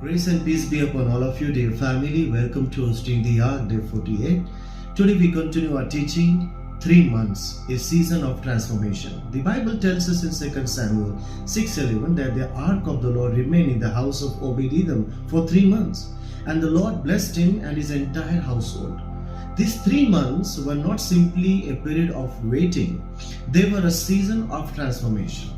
Grace and peace be upon all of you, dear family. Welcome to Hosting the Ark, day 48. Today we continue our teaching, 3 months, a season of transformation. The Bible tells us in 2 Samuel 6:11 that the Ark of the Lord remained in the house of Obed-Edom for 3 months, and the Lord blessed him and his entire household. These 3 months were not simply a period of waiting, they were a season of transformation.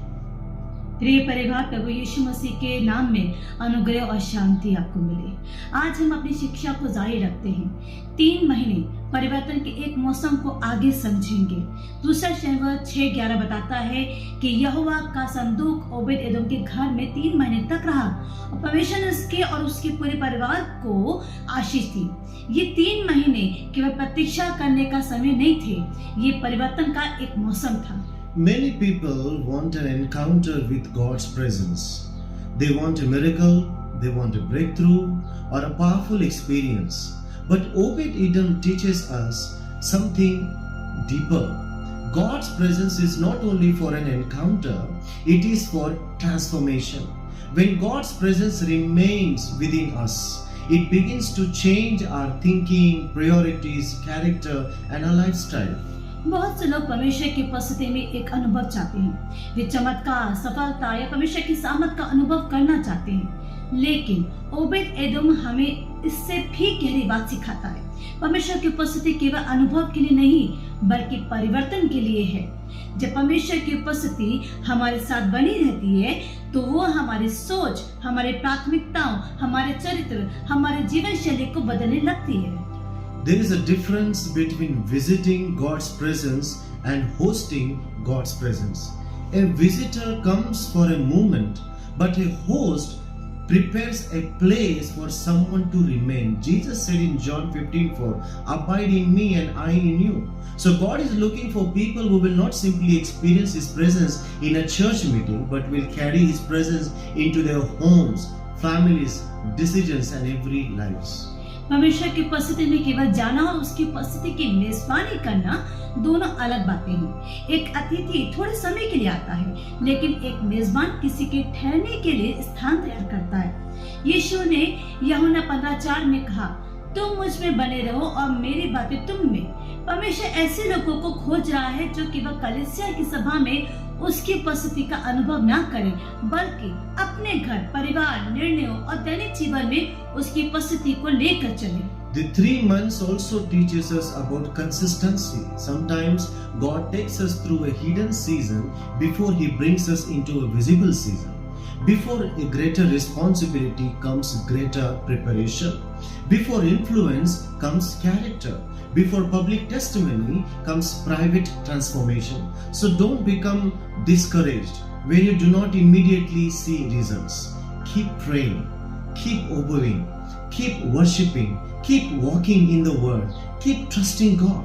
प्रिय परिवार, प्रभु यीशु मसीह के नाम में अनुग्रह और शांति आपको मिले। आज हम अपनी शिक्षा को जारी रखते हैं। 3 महीने परिवर्तन के एक मौसम को आगे समझेंगे। दूसरा शमूएल 6:11 बताता है कि यहोवा का संदूक ओबेद एदोम के घर में 3 महीने तक रहा और परमेश्वर ने उसके और उसके पूरे परिवार को आशीष दी। ये 3 महीने केवल प्रतीक्षा करने का समय नहीं थे, ये परिवर्तन का एक मौसम था। Many people want an encounter with God's presence. They want a miracle, they want a breakthrough, or a powerful experience. But Obed-Edom teaches us something deeper. God's presence is not only for an encounter, it is for transformation. When God's presence remains within us, it begins to change our thinking, priorities, character, and our lifestyle. बहुत से लोग परमेश्वर की उपस्थिति में एक अनुभव चाहते हैं। वे चमत्कार, सफलता या परमेश्वर की सामर्थ का अनुभव करना चाहते हैं। लेकिन ओबेद एदोम हमें इससे भी गहरी बात सिखाता है। परमेश्वर की उपस्थिति केवल अनुभव के लिए नहीं, बल्कि परिवर्तन के लिए है। जब परमेश्वर की उपस्थिति हमारे साथ बनी रहती है, तो वो हमारी सोच, हमारी प्राथमिकताओं, हमारे चरित्र, हमारे जीवन शैली को बदलने लगती है। There is a difference between visiting God's presence and hosting God's presence. A visitor comes for a moment, but a host prepares a place for someone to remain. Jesus said in John 15:4, "Abide in me and I in you." So God is looking for people who will not simply experience His presence in a church meeting, but will carry His presence into their homes, families, decisions and every lives. परमेश्वर की उपस्थिति में केवल जाना और उसकी उपस्थिति की मेजबानी करना दोनों अलग बातें हैं। एक अतिथि थोड़े समय के लिए आता है, लेकिन एक मेजबान किसी के ठहरने के लिए स्थान तैयार करता है। यीशु ने यूहन्ना 15:4 में कहा, तुम मुझ में बने रहो और मेरी बातें तुम में। परमेश्वर ऐसे लोगों को खोज रहा है जो केवल कलीसिया की सभा में उसकी उपस्थिति का अनुभव ना करें, बल्कि अपने घर, परिवार, निर्णयों और दैनिक जीवन में उसकी उपस्थिति को लेकर चलें। The 3 months also teaches us about consistency. Sometimes God takes us through a hidden season before He brings us into a visible season. Before a greater responsibility comes greater preparation. Before influence comes character. Before public testimony comes private transformation. So don't become discouraged when you do not immediately see results. Keep praying, keep obeying, keep worshiping, keep walking in the Word, keep trusting God.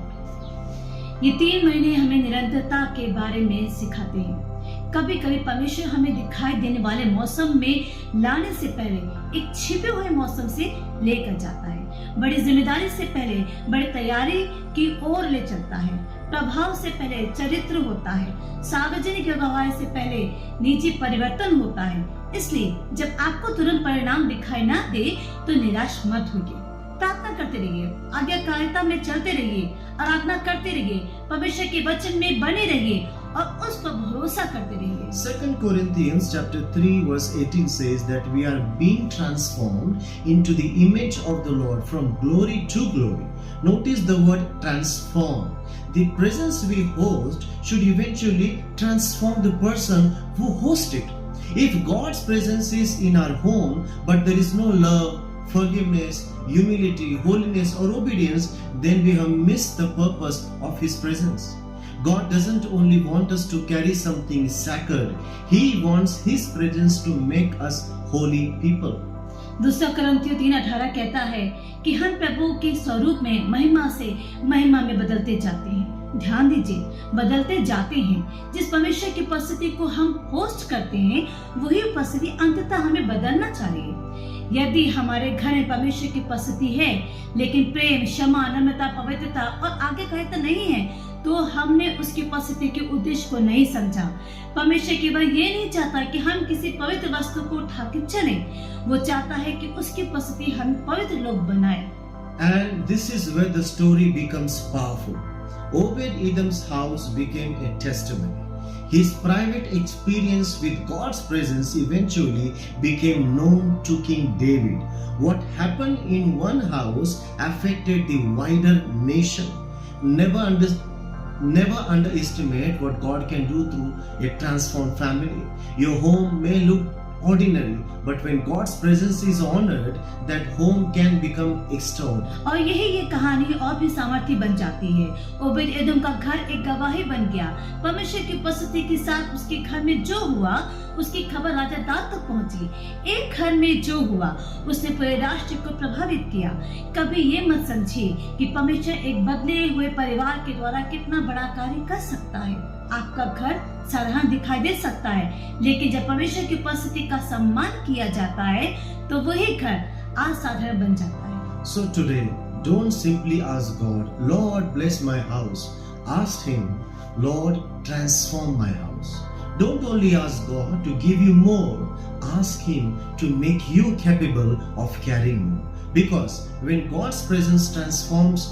ये 3 महीने हमें निरंतरता के बारे में सिखाते हैं। कभी कभी परमेश्वर हमें दिखाई देने वाले मौसम में लाने से पहले एक छिपे हुए मौसम से लेकर जाता है। बड़ी जिम्मेदारी से पहले बड़ी तैयारी की ओर ले चलता है। प्रभाव से पहले चरित्र होता है। सार्वजनिक गवाही से पहले निजी परिवर्तन होता है। इसलिए जब आपको तुरंत परिणाम दिखाई ना दे, तो निराश मत होइए। प्रार्थना करते रहिए, आज्ञाकारिता में चलते रहिए, आराधना करते रहिए, परमेश्वर के वचन में बने रहिए और उस पर भरोसा करते रहिए। 2 Corinthians chapter 3 verse 18 says that we are being transformed into the image of the Lord from glory to glory. Notice the word transform. The presence we host should eventually transform the person who hosts it. If God's presence is in our home, but there is no love, forgiveness, humility, holiness or obedience, then we have missed the purpose of His presence. God doesn't only want us to carry something sacred, He wants His presence to make us holy people. दूसरा कुरिन्थियों 3:18 कहता है कि हम प्रभु के स्वरूप में महिमा से महिमा में बदलते जाते हैं। ध्यान दीजिए, बदलते जाते हैं। जिस परमेश्वर की उपस्थिति को हम होस्ट करते हैं, वही उपस्थिति अंततः हमें बदलना चाहिए। यदि हमारे घर में परमेश्वर की उपस्थिति है, लेकिन प्रेम, क्षमा, नम्रता, पवित्रता और आज्ञाकारिता नहीं है, तो हमने उसकी उपस्थिति के उद्देश्य को नहीं समझा। परमेश्वर केवल ये नहीं चाहता कि हम किसी पवित्र वस्तु को उठा के चलें, वो चाहता है कि उसकी उपस्थिति हम पवित्र लोग बनाए। And this is where the story becomes powerful. Obed-Edom's house became a testimony. His private experience with God's presence eventually became known to King David. What happened in one house affected the wider nation. Never underestimate what God can do through a transformed family. Your home may look ordinary, but when God's presence is honored, that home can become extolled. और यही ये कहानी और भी सामर्थ्य बन जाती है। ओबेद एदोम का घर एक गवाही बन गया। परमेश्वर की उपस्थिति के साथ उसके घर में जो हुआ उसकी खबर राजा दाऊद तक पहुंची। एक घर में जो हुआ उसने पूरे राष्ट्र को प्रभावित किया। कभी ये मत समझिए कि परमेश्वर एक बदले हुए परिवार के द्वारा कितना बड़ा कार्य कर सकता है। आपका घर साधारण दिखाई दे सकता है, लेकिन जब परमेश्वर की उपस्थिति का सम्मान किया जाता है तो वही घर असाधारण बन जाता है। So today, don't simply ask God, Lord, bless my house. Ask Him, Lord, transform my house. Don't only ask God to give you more, ask Him to make you capable of carrying more. Because when God's presence transforms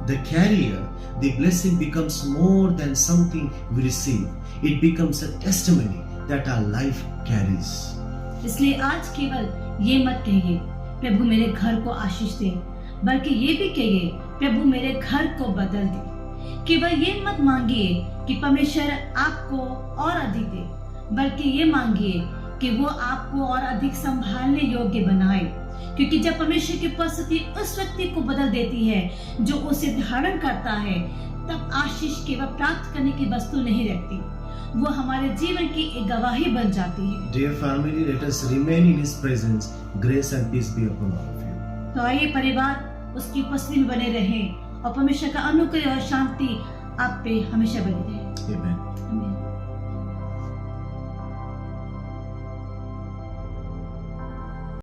the carrier, the blessing becomes more than something we receive. It becomes a testimony that our life carries. इसलिए आज केवल ये मत कहिए प्रभु मेरे घर को आशीष दे, बल्कि ये भी कहिए प्रभु मेरे घर को बदल दे। केवल ये मत मांगिए कि परमेश्वर आपको और अधिक दे, बल्कि ये मांगिए कि वो आपको और अधिक संभालने योग्य बनाए। क्योंकि जब परमेश्वर की उपस्थिति उस व्यक्ति को बदल देती है जो उसे धारण करता है, तब आशीष केवल प्राप्त करने की वस्तु नहीं रहती, वो हमारे जीवन की एक गवाही बन जाती है। Dear family, let us remain in His presence. Grace and peace be upon all of you. तो आइए परिवार उसकी उपस्थिति में बने रहें और परमेश्वर का अनुग्रह और शांति आप पे हमेशा बनी रहे। Amen.